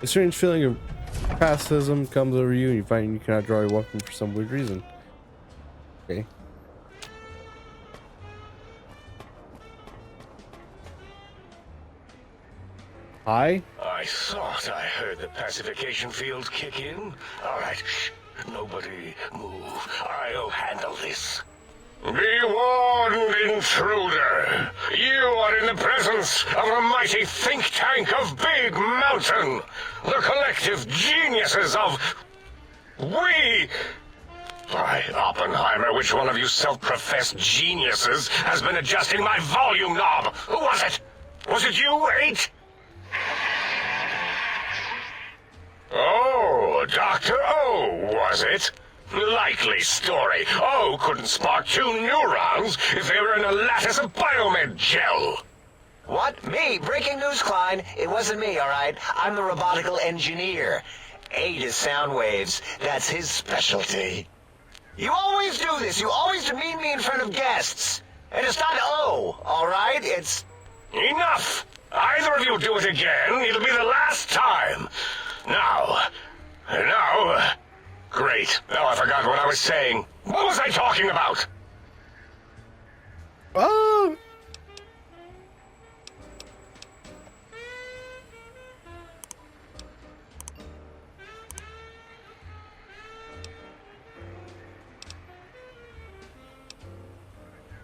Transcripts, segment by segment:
A strange feeling of pacifism comes over you and you find you cannot draw a weapon for some weird reason. Okay. Hi? I thought I heard the pacification field kick in. All right, shh. Nobody move. I'll handle this. Be warned, intruder. You are in the presence of a mighty think tank of Big Mountain. The collective geniuses of... We... By Oppenheimer, which one of you self-professed geniuses has been adjusting my volume knob? Who was it? Was it you, 8? Oh, Dr. O, was it? Likely story. O couldn't spark 2 neurons if they were in a lattice of biomed gel. What? Me? Breaking news, Klein. It wasn't me, all right? I'm the robotical engineer. 8 is sound waves. That's his specialty. You always do this. You always demean me in front of guests. And it's not O, all right? It's... Enough! Either of you do it again, it'll be the last time. Now... Great. Now I forgot what I was saying. What was I talking about? Oh!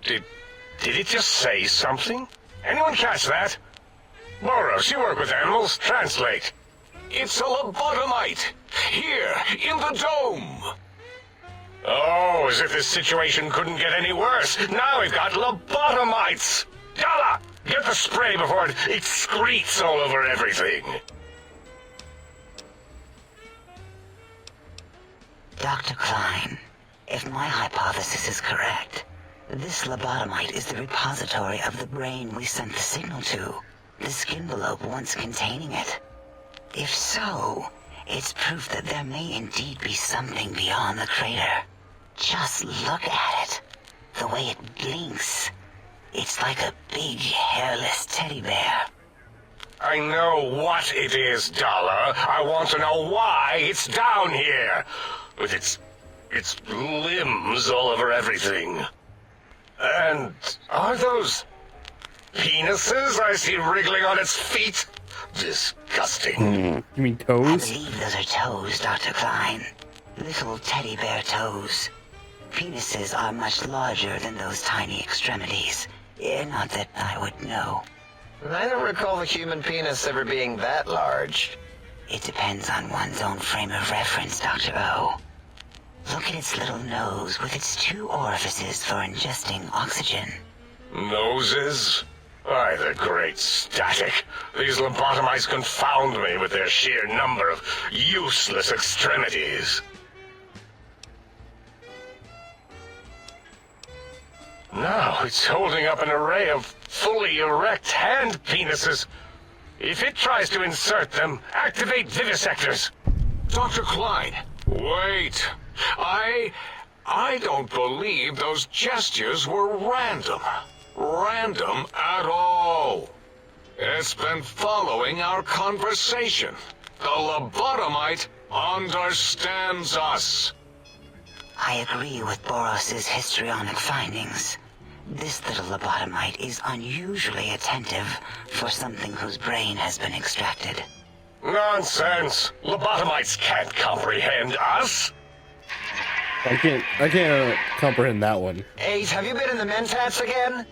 Did it just say something? Anyone catch that? Boros, you work with animals. Translate. It's a lobotomite. Here, in the dome. Oh, as if this situation couldn't get any worse. Now we've got lobotomites. Dala, get the spray before it excretes all over everything. Dr. Klein, if my hypothesis is correct, this lobotomite is the repository of the brain we sent the signal to, the skinvelope once containing it. If so, it's proof that there may indeed be something beyond the crater. Just look at it. The way it blinks. It's like a big, hairless teddy bear. I know what it is, Dala. I want to know why it's down here. With its limbs all over everything. And are those penises I see wriggling on its feet? Disgusting. You mean I toes? believe those are toes, Dr. Klein. Little teddy bear toes. Penises are much larger than those tiny extremities. Not that I would know. I don't recall the human penis ever being that large. It depends on one's own frame of reference, Dr. O. Look at its little nose with its 2 orifices for ingesting oxygen. Noses? Why, the great static. These lobotomites confound me with their sheer number of useless extremities. Now it's holding up an array of fully erect hand penises. If it tries to insert them, activate vivisectors. Dr. Klein, wait. I don't believe those gestures were random. Random at all. It's been following our conversation. The lobotomite understands us. I agree with Boros's histrionic findings. This little lobotomite is unusually attentive for something whose brain has been extracted. Nonsense. Lobotomites can't comprehend us. I can't comprehend that one. 8, have you been in the Mentats again?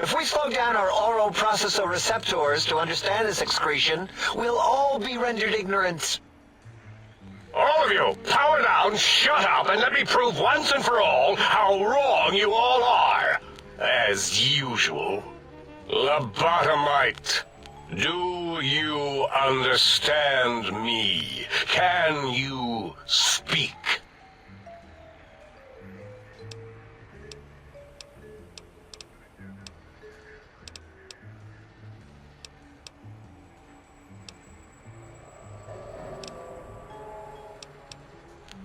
If we slow down our oral processoreceptors to understand this excretion, we'll all be rendered ignorant. All of you, power down, shut up, and let me prove once and for all how wrong you all are. As usual. Lobotomite, do you understand me? Can you speak?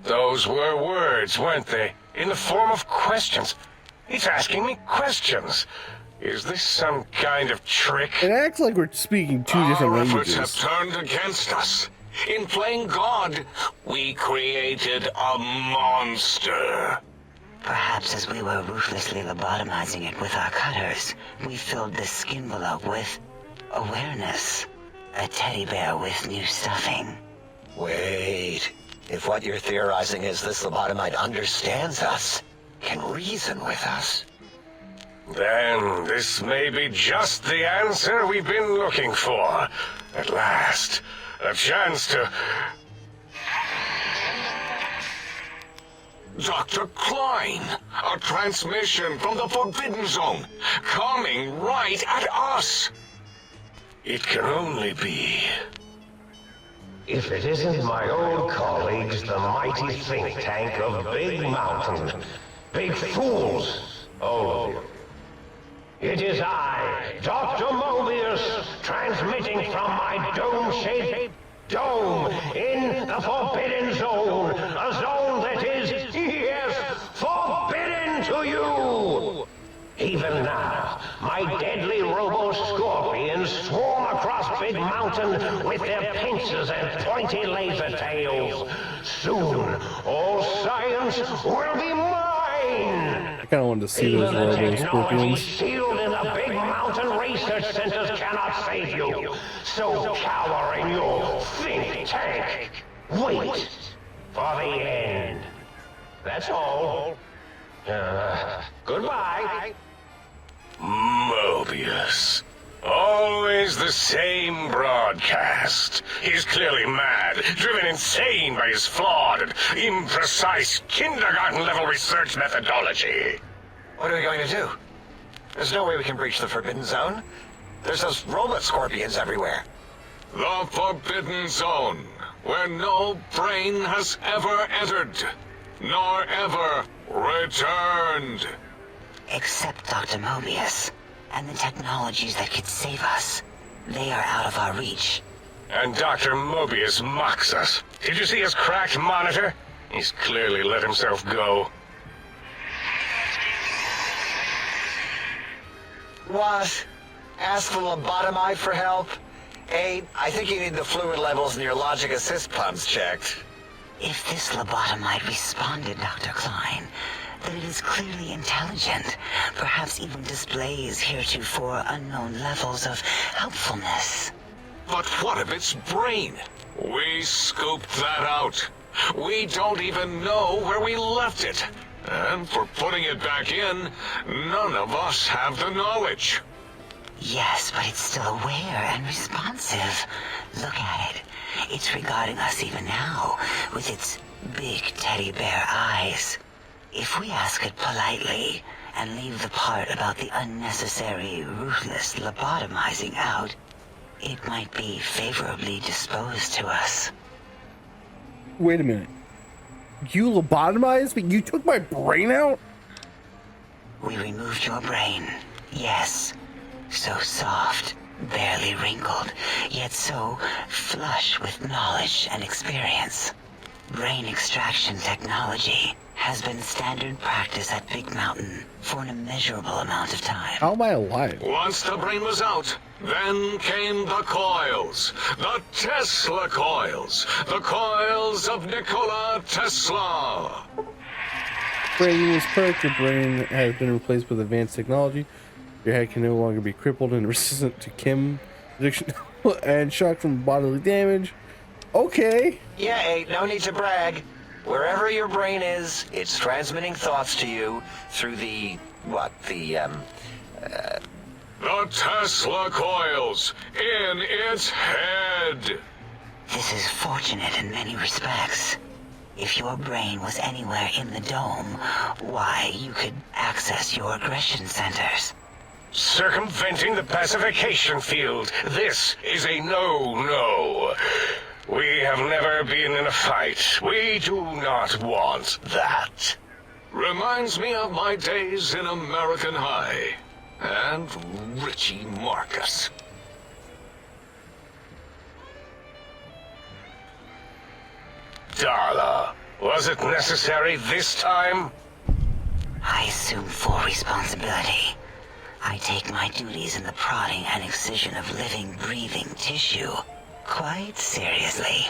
Those were words, weren't they? In the form of questions. It's asking me questions. Is this some kind of trick? It acts like we're speaking 2 different Our efforts have languages. turned against us. In playing God, we created a monster. Perhaps as we were ruthlessly lobotomizing it with our cutters, we filled the skin envelope with awareness. A teddy bear with new stuffing. Wait. If what you're theorizing is this lobotomite understands us, can reason with us. Then this may be just the answer we've been looking for. At last, a chance to... Dr. Klein, a transmission from the Forbidden Zone, coming right at us. It can only be... If it isn't my old colleagues, the mighty think tank of Big Mountain. Big fools, all of you. It is I, Dr. Mobius, transmitting from my dome-shaped dome in the Forbidden Zone. A zone that is, yes, forbidden to you. Even now, my deadly robo-scorpions swarm across Big Mountain with their pincers and pointy laser tails. Soon, all science will be mine! I kind of wanted to see those Even the Robo technology Scorpions. sealed in the Big Mountain research centers cannot save you. So cower in your think tank. Wait for the end. That's all. Goodbye. Mobius. Always the same broadcast. He's clearly mad, driven insane by his flawed and imprecise kindergarten-level research methodology. What are we going to do? There's no way we can breach the Forbidden Zone. There's those robot scorpions everywhere. The Forbidden Zone, where no brain has ever entered, nor ever returned. Except Dr. Mobius, and the technologies that could save us. They are out of our reach. And Dr. Mobius mocks us. Did you see his cracked monitor? He's clearly let himself go. What? Ask the lobotomite for help? I think you need the fluid levels in your logic assist pumps checked. If this lobotomite responded, Dr. Klein, then it is clearly intelligent, perhaps even displays heretofore unknown levels of helpfulness. But what of its brain? We scooped that out. We don't even know where we left it. And for putting it back in, none of us have the knowledge. Yes, but it's still aware and responsive. Look at it. It's regarding us even now, with its big teddy bear eyes. If we ask it politely, and leave the part about the unnecessary, ruthless lobotomizing out, it might be favorably disposed to us. Wait a minute. You lobotomized me? You took my brain out? We removed your brain, yes. So soft, barely wrinkled, yet so flush with knowledge and experience. Brain extraction technology has been standard practice at Big Mountain for an immeasurable amount of time. How am I alive? Once the brain was out, then came the coils. The Tesla coils. The coils of Nikola Tesla. Brain was correct. Your brain has been replaced with advanced technology. Your head can no longer be crippled and resistant to chem addiction and shock from bodily damage. Okay. Yeah, no need to brag. Wherever your brain is, it's transmitting thoughts to you through the Tesla coils in its head. This is fortunate in many respects. If your brain was anywhere in the dome, why, you could access your aggression centers. Circumventing the pacification field. This is a no-no. We have never been in a fight. We do not want that. Reminds me of my days in American High. And Richie Marcus. Darla, was it necessary this time? I assume full responsibility. I take my duties in the prodding and excision of living, breathing tissue quite seriously.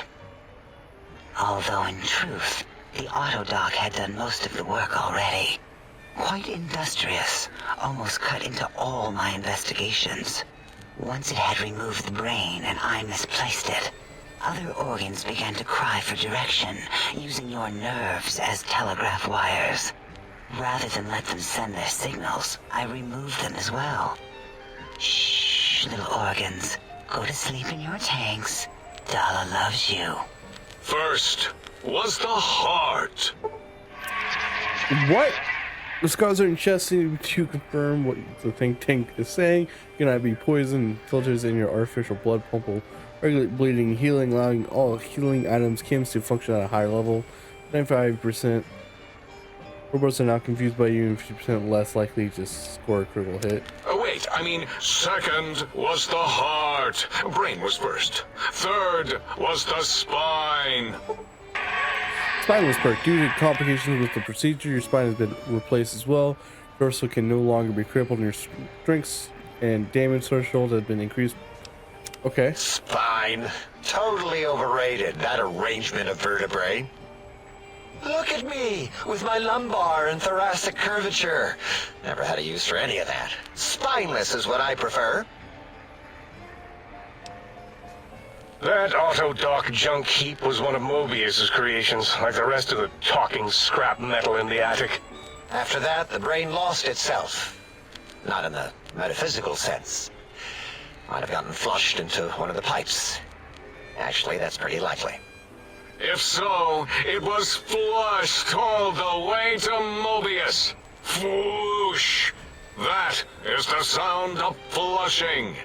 Although in truth, the autodoc had done most of the work already. Quite industrious, almost cut into all my investigations. Once it had removed the brain and I misplaced it, other organs began to cry for direction, using your nerves as telegraph wires. Rather than let them send their signals, I removed them as well. Shh, little organs. Go to sleep in your tanks. Dala loves you. First was the heart. What? The scars on your chest seem to confirm what the think tank is saying. You cannot be poisoned. Filters in your artificial blood pump will regulate bleeding, healing, allowing all healing items chems to function at a high level. 95%. Robots are not confused by you and 50% less likely to score a critical hit. Wait, I mean, second was the heart. Brain was first. Third was the spine. Spine was perked. Due to complications with the procedure, your spine has been replaced as well. Torso can no longer be crippled, and your strengths and damage threshold has been increased. Okay. Spine. Totally overrated, that arrangement of vertebrae. Look at me, with my lumbar and thoracic curvature. Never had a use for any of that. Spineless is what I prefer. That Autodoc junk heap was one of Mobius's creations, like the rest of the talking scrap metal in the attic. After that, the brain lost itself. Not in the metaphysical sense. Might have gotten flushed into one of the pipes. Actually, that's pretty likely. If so, it was flushed all the way to Mobius. Flush! That is the sound of flushing.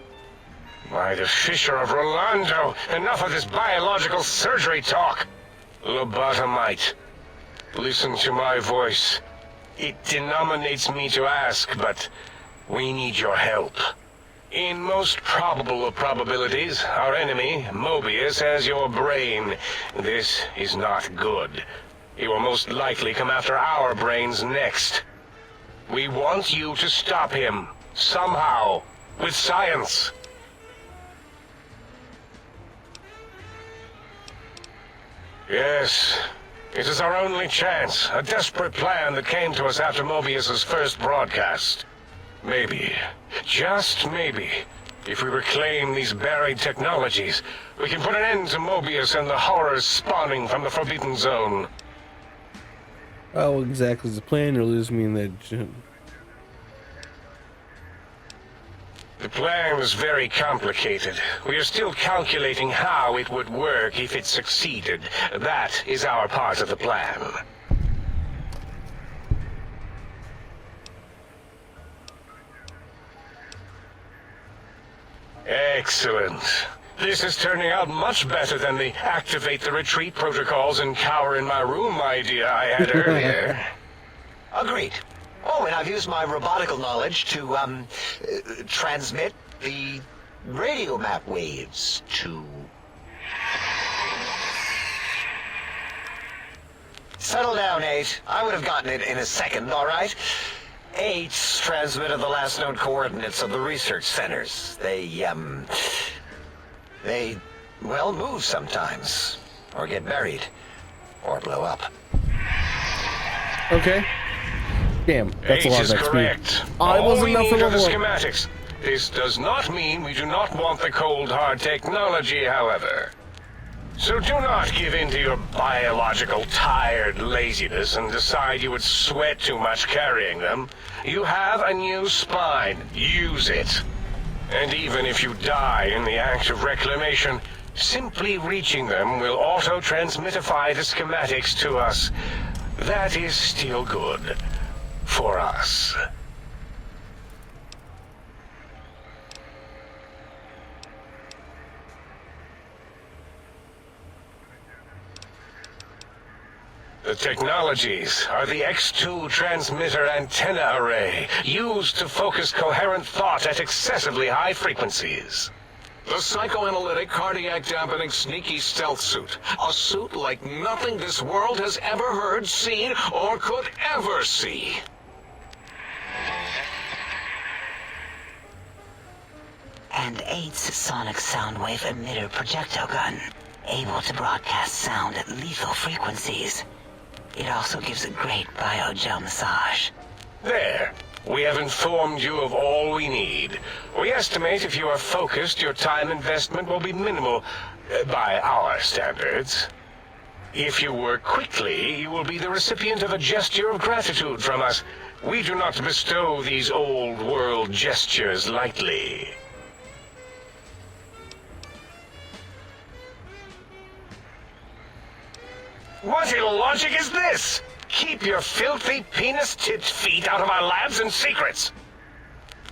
By the Fisher of Rolando, enough of this biological surgery talk. Lobotomite, listen to my voice. It denominates me to ask, but we need your help. In most probable of probabilities, our enemy, Mobius, has your brain. This is not good. He will most likely come after our brains next. We want you to stop him, somehow, with science. Yes, it is our only chance, a desperate plan that came to us after Mobius's first broadcast. Maybe, just maybe, if we reclaim these buried technologies, we can put an end to Mobius and the horrors spawning from the Forbidden Zone. How exactly is the plan, or lose me in that? The plan is very complicated. We are still calculating how it would work if it succeeded. That is our part of the plan. Excellent. This is turning out much better than the activate the retreat protocols and cower in my room idea I had earlier. Agreed. Oh, and I've used my robotical knowledge to, transmit the radio map waves to... Settle down, 8. I would have gotten it in a second, all right? 8's transmitted the last known coordinates of the research centers. They, well, move sometimes. Or get buried. Or blow up. Okay. Damn, that's a H lot is of XP. correct. I All wasn't we enough need for are the level 1. schematics. This does not mean we do not want the cold hard technology, however. So do not give in to your biological tired laziness and decide you would sweat too much carrying them. You have a new spine. Use it. And even if you die in the act of reclamation, simply reaching them will auto-transmitify the schematics to us. That is still good. For us. The technologies are the X2 transmitter antenna array, used to focus coherent thought at excessively high frequencies. The psychoanalytic, cardiac dampening, sneaky stealth suit. A suit like nothing this world has ever heard, seen, or could ever see. And 8's sonic soundwave emitter projectile gun. able to broadcast sound at lethal frequencies. It also gives a great biogel massage. There. We have informed you of all we need. We estimate if you are focused, your time investment will be minimal by our standards. If you work quickly, you will be the recipient of a gesture of gratitude from us. We do not bestow these old world gestures lightly. What illogic is this? Keep your filthy penis-tipped feet out of our labs and secrets.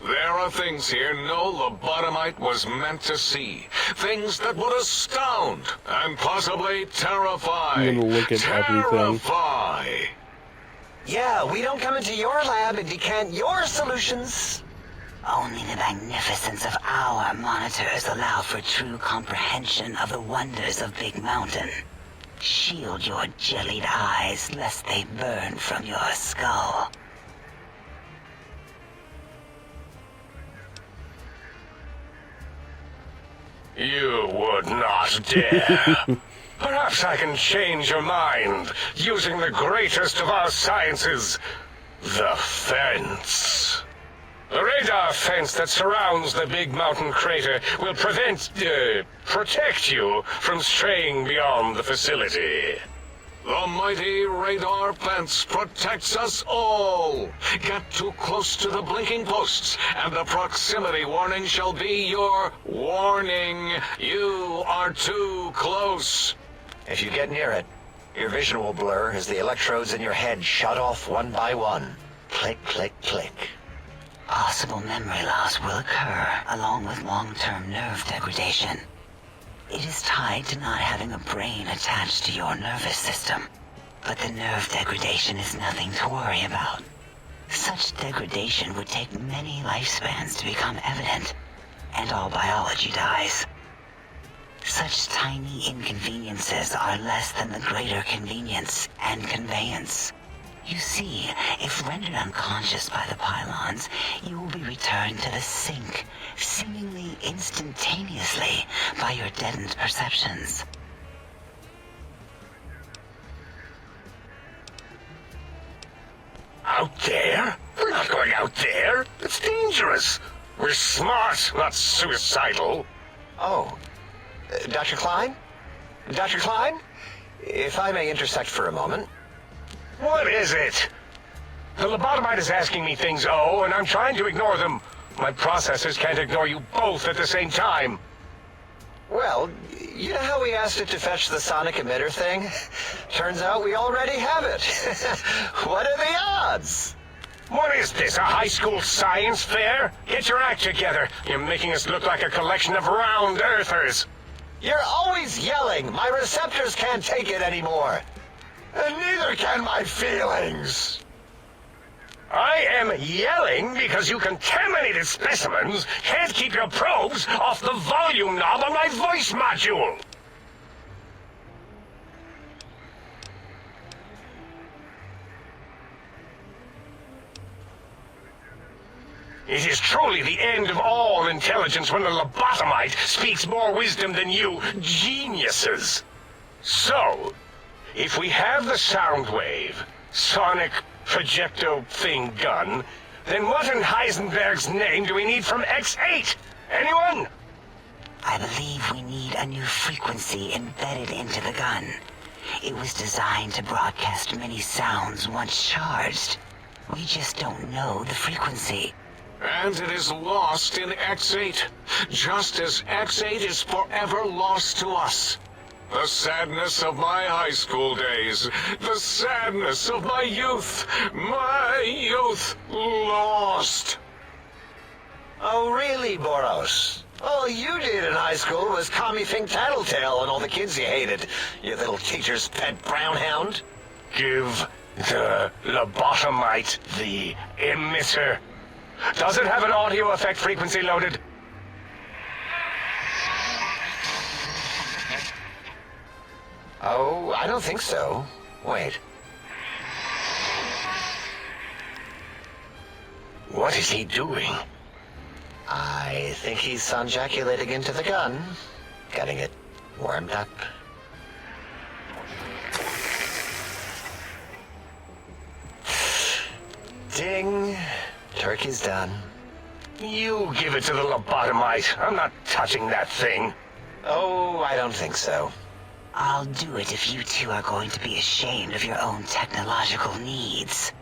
There are things here no lobotomite was meant to see. Things that would astound and possibly terrify. I'm gonna look at everything. Terrify. Yeah, we don't come into your lab and decant your solutions. Only the magnificence of our monitors allow for true comprehension of the wonders of Big Mountain. Shield your jellied eyes lest they burn from your skull. You would not dare. Perhaps I can change your mind using the greatest of our sciences, the fence. The radar fence that surrounds the Big Mountain crater will protect you from straying beyond the facility. The mighty radar fence protects us all. Get too close to the blinking posts, and the proximity warning shall be your warning. You are too close. If you get near it, your vision will blur as the electrodes in your head shut off one by one. Click, click, click. Possible memory loss will occur, along with long-term nerve degradation. It is tied to not having a brain attached to your nervous system. But the nerve degradation is nothing to worry about. Such degradation would take many lifespans to become evident, and all biology dies. Such tiny inconveniences are less than the greater convenience and conveyance. You see, if rendered unconscious by the pylons, you will be returned to the sink, seemingly instantaneously, by your deadened perceptions. Out there? We're not going out there. It's dangerous. We're smart, not suicidal. Oh, Dr. Klein? Dr. Klein? If I may intersect for a moment. What is it? The lobotomite is asking me things, and I'm trying to ignore them. My processors can't ignore you both at the same time. Well, you know how we asked it to fetch the sonic emitter thing? Turns out we already have it. What are the odds? What is this, a high school science fair? Get your act together. You're making us look like a collection of round earthers. You're always yelling. My receptors can't take it anymore. And neither can my feelings. I am yelling because you contaminated specimens can't keep your probes off the volume knob on my voice module. It is truly the end of all intelligence when the lobotomite speaks more wisdom than you geniuses. So, if we have the sound wave, sonic projecto thing gun, then what in Heisenberg's name do we need from X8? Anyone? I believe we need a new frequency embedded into the gun. It was designed to broadcast many sounds once charged. We just don't know the frequency. And it is lost in X8, just as X8 is forever lost to us. The sadness of my high school days, the sadness of my youth lost. Oh, really, Boros? All you did in high school was call me Fink Tattletale and all the kids you hated, you little teacher's pet brown hound. Give the lobotomite the emitter. Does it have an audio effect frequency loaded? Oh, I don't think so. Wait. What is he doing? I think he's sonjaculating into the gun. Getting it warmed up. Ding. Turkey's done. You give it to the lobotomite. I'm not touching that thing. Oh, I don't think so. I'll do it if you two are going to be ashamed of your own technological needs.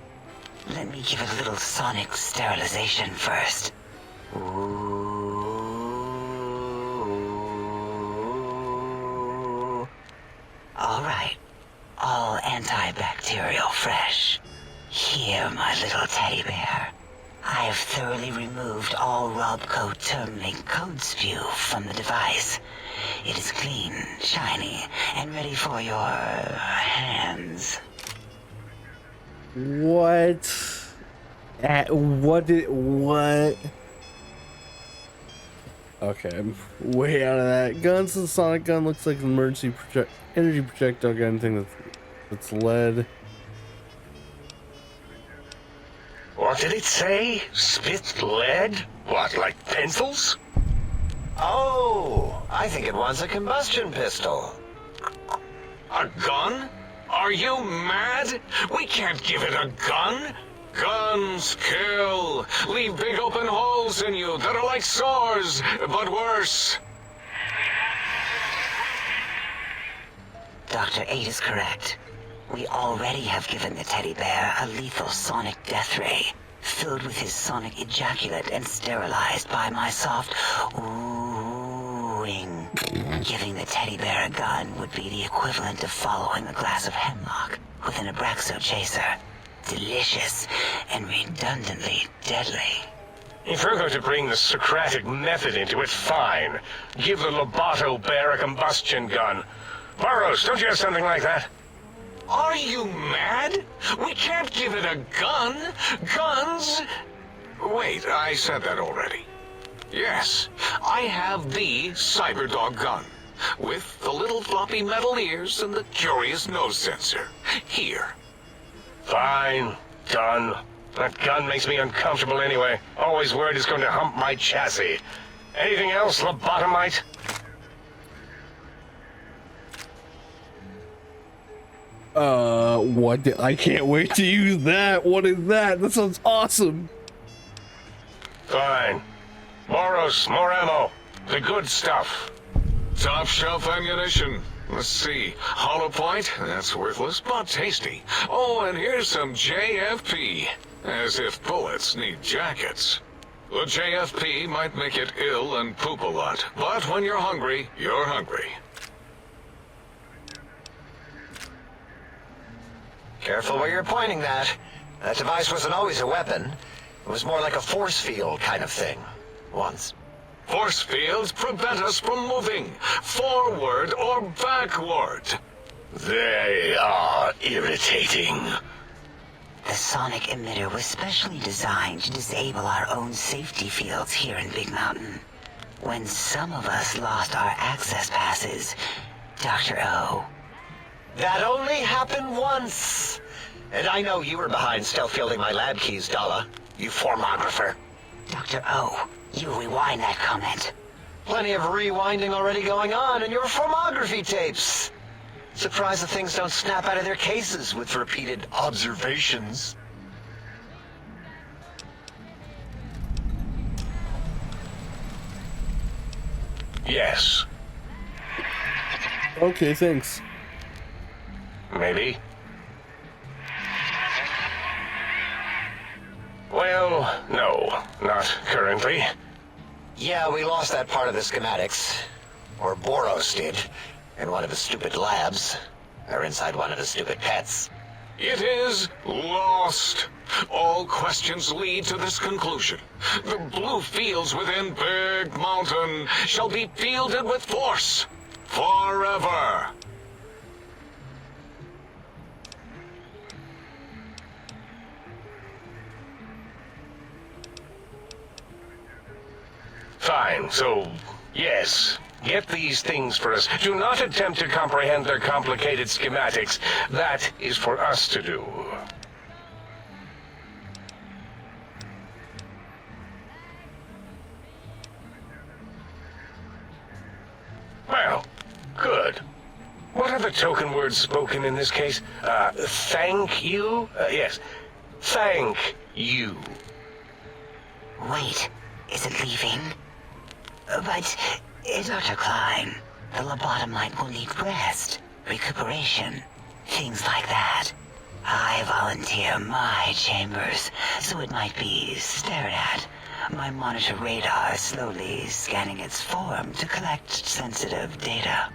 Let me give it a little sonic sterilization first. Ooh. All right. All antibacterial fresh. Here, my little teddy bear. I have thoroughly removed all Robco Termlink code spew from the device. It is clean, shiny, and ready for your hands. What? What? Okay, I'm way out of that. Guns to the sonic gun looks like an emergency energy projectile gun thing that's lead. What did it say? Spit lead? What, like pencils? Oh, I think it wants a combustion pistol. A gun? Are you mad? We can't give it a gun. Guns kill. Leave big open holes in you that are like sores, but worse. Dr. 8 is correct. We already have given the teddy bear a lethal sonic death ray, filled with his sonic ejaculate and sterilized by my soft oohing. Giving the teddy bear a gun would be the equivalent of following a glass of hemlock with an Abraxo chaser. Delicious and redundantly deadly. If you're going to bring the Socratic method into it, fine. Give the Loboto bear a combustion gun. Burroughs, don't you have something like that? Are you mad? We can't give it a gun. Guns... Wait, I said that already. Yes, I have the Cyberdog gun, with the little floppy metal ears and the curious nose sensor. Here. Fine. Done. That gun makes me uncomfortable anyway. Always worried it's going to hump my chassis. Anything else, lobotomite? What? I can't wait to use that. What is that? That sounds awesome. Fine. Boros, more ammo. The good stuff. Top shelf ammunition. Let's see. Hollow point? That's worthless, but tasty. Oh, and here's some JFP. As if bullets need jackets. The JFP might make it ill and poop a lot, but when you're hungry, you're hungry. Careful where you're pointing that. That device wasn't always a weapon. It was more like a force field kind of thing. Once. Force fields prevent us from moving, forward or backward. They are irritating. The sonic emitter was specially designed to disable our own safety fields here in Big Mountain. When some of us lost our access passes, Dr. O. That only happened once. And I know you were behind stealth fielding my lab keys, Dala. You formographer. Dr. O, you rewind that comment. Plenty of rewinding already going on in your formography tapes. Surprised the things don't snap out of their cases with repeated observations. Yes. Okay, thanks. Maybe. Well, no, not currently. Yeah, we lost that part of the schematics. Or Boros did. In one of his stupid labs. Or inside one of his stupid pets. It is lost. All questions lead to this conclusion. The blue fields within Big Mountain shall be fielded with force. Forever. Fine, so, yes. Get these things for us. Do not attempt to comprehend their complicated schematics. That is for us to do. Well, good. What are the token words spoken in this case? Thank you? Yes. Thank You. Wait, is it leaving? But, Dr. Klein, the lobotomite will need rest, recuperation, things like that. I volunteer my chambers, so it might be stared at. My monitor radar slowly scanning its form to collect sensitive data.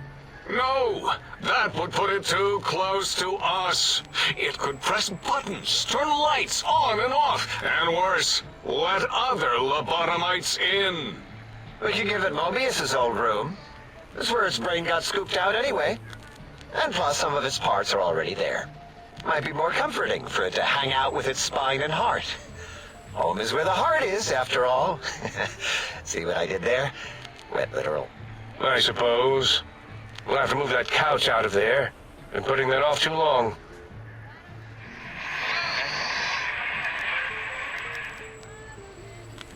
No! That would put it too close to us. It could press buttons, turn lights on and off, and worse, let other lobotomites in. We could give it Mobius's old room. That's where its brain got scooped out anyway. And plus, some of its parts are already there. Might be more comforting for it to hang out with its spine and heart. Home is where the heart is, after all. See what I did there? Wet literal. I suppose. We'll have to move that couch out of there. Been putting that off too long.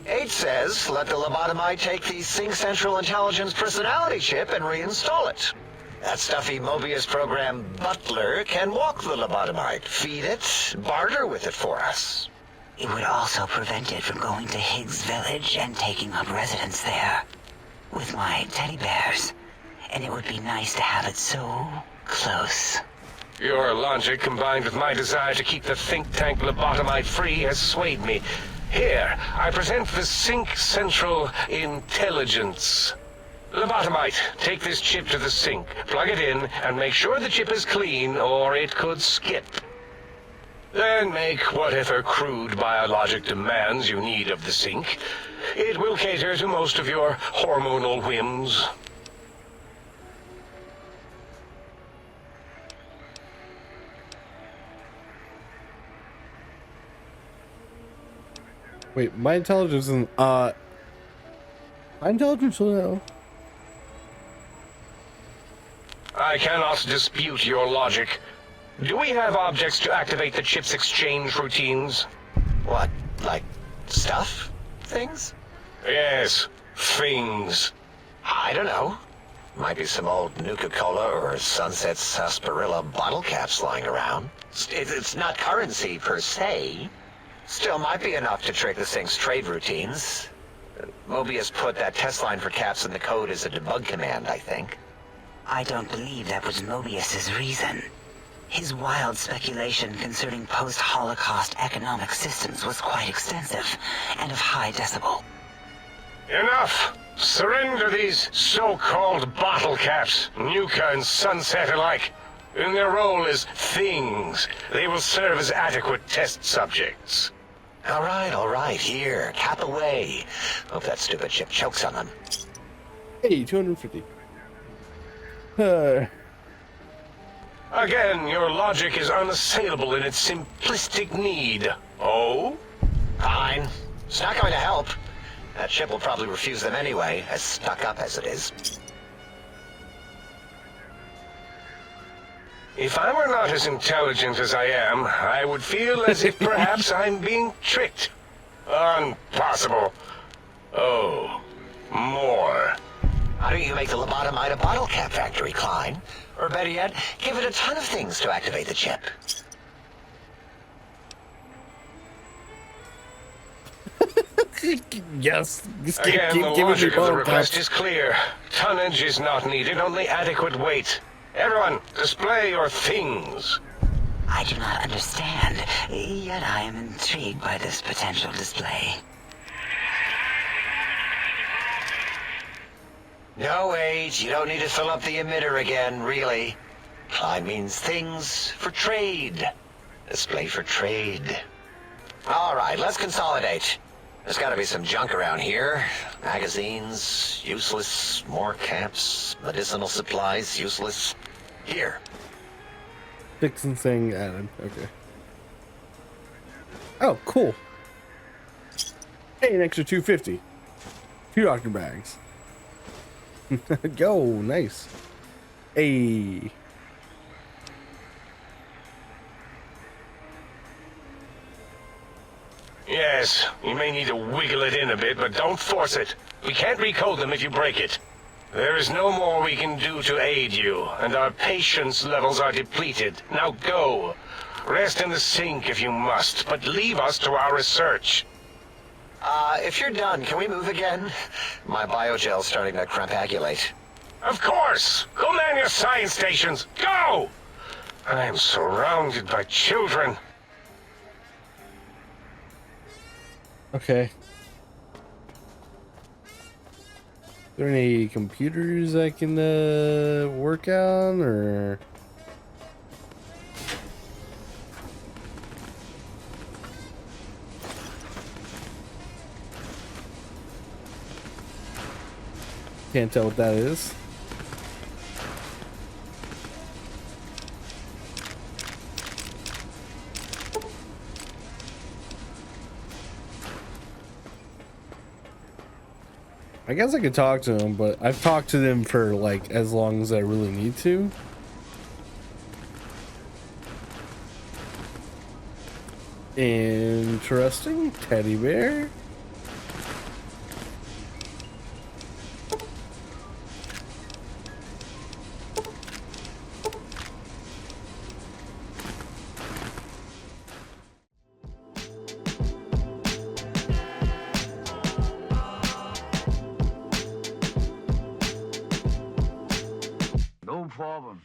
H says, let the lobotomite take the Sync Central Intelligence personality chip and reinstall it. That stuffy Mobius program butler can walk the lobotomite, feed it, barter with it for us. It would also prevent it from going to Higgs Village and taking up residence there. With my teddy bears. And it would be nice to have it so close. Your logic combined with my desire to keep the think tank lobotomite free has swayed me. Here, I present the Sync Central Intelligence. Lobotomite, take this chip to the sink, plug it in, and make sure the chip is clean, or it could skip. Then make whatever crude biologic demands you need of the sink. It will cater to most of your hormonal whims. Wait, my intelligence is my intelligence will know. I cannot dispute your logic. Do we have objects to activate the chip's exchange routines? What, like stuff? Things? Yes, things. I don't know. Might be some old Nuka-Cola or Sunset Sarsaparilla bottle caps lying around. It's not currency per se. Still might be enough to trick the Sync's trade routines. Mobius put that test line for caps in the code as a debug command, I think. I don't believe that was Mobius's reason. His wild speculation concerning post-Holocaust economic systems was quite extensive and of high decibel. Enough! Surrender these so-called bottle caps, Nuka and Sunset alike. In their role as things, they will serve as adequate test subjects. All right, here, cap away. Hope that stupid chip chokes on them. Hey, 250. Again, your logic is unassailable in its simplistic need. Oh? Fine. It's not going to help. That chip will probably refuse them anyway, as stuck up as it is. If I were not as intelligent as I am, I would feel as if perhaps I'm being tricked. Impossible. Oh, more. Why don't you make the lobotomite a bottle cap factory, Klein? Or better yet, give it a ton of things to activate the chip. Yes. Just Again, the give logic of the request caps. is clear. Tonnage is not needed, only adequate weight. Everyone, display your things. I do not understand, yet I am intrigued by this potential display. No, wait, you don't need to fill up the emitter again, really. Klein means things for trade. Display for trade. All right, let's consolidate. There's got to be some junk around here. Magazines, useless. More caps, medicinal supplies, useless. Here. Dixon saying added. Okay. Oh, cool. Hey, an extra 250. 2 doctor bags. Yo, nice. Hey. Yes, you may need to wiggle it in a bit, but don't force it. We can't recode them if you break it. There is no more we can do to aid you, and our patience levels are depleted. Now go. Rest in the sink if you must, but leave us to our research. If you're done, can we move again? My biogel's starting to crampagulate. Of course! Go man your science stations! Go! I'm surrounded by children. Okay. Are there any computers I can work on, or? Can't tell what that is. I guess I could talk to them, but I've talked to them for like as long as I really need to. Interesting. Teddy bear. No problem.